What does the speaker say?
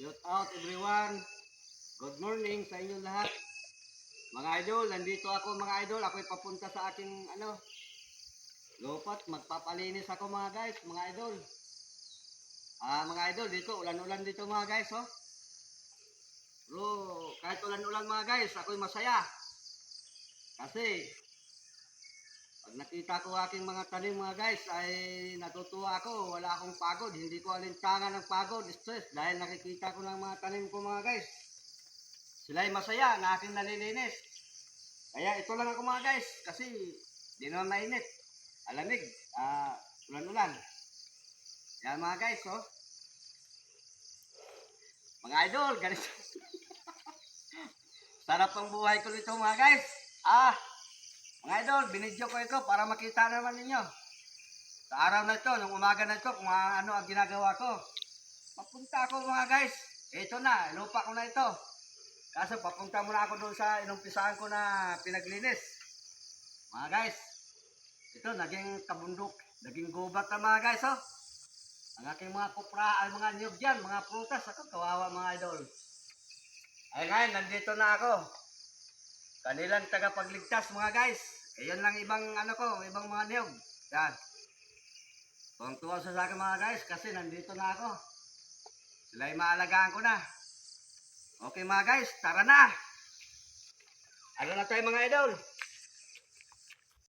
Shout out everyone. Good morning sa inyong lahat. Mga idol, nandito ako mga idol. Ako'y papunta sa aking lupat. Magpapalinis ako mga guys, mga idol. Mga idol, dito ulan-ulan dito mga guys, oh. Pero kahit ulan-ulan mga guys, ako'y masaya. Kasi pag nakita ko aking mga tanim mga guys, ay natutuwa ako. Wala akong pagod. Hindi ko alintangan ng pagod, stress. Dahil nakikita ko ng mga tanim ko mga guys. Sila'y masaya na aking nalilinis. Kaya ito lang ako mga guys. Kasi di naman mainit. Alamig. Ulan-ulan. Yan mga guys, oh. Mga idol, ganito. Sarap ang buhay ko nito mga guys. Mga idol, binidyo ko ito para makita naman ninyo. Sa araw na ito, nung umaga na ito, kung ano ang ginagawa ko. Papunta ako mga guys. Ito na, lupa ko na ito. Kaso papunta muna ako doon sa inumpisahan ko na pinaglinis. Mga guys, ito naging kabundok, naging gubat na mga guys, oh. Ang aking mga kupra, ay mga niyog dyan, mga prutas, ako kawawa mga idol. Ay ngayon, nandito na ako. Kanilang tagapagligtas mga guys. Ayan lang ibang ibang mga niyog. Yan. Tuwang-tuwa sa akin mga guys kasi nandito na ako. Sila'y maalagaan ko na. Okay mga guys, tara na. Ano na tayo mga idol?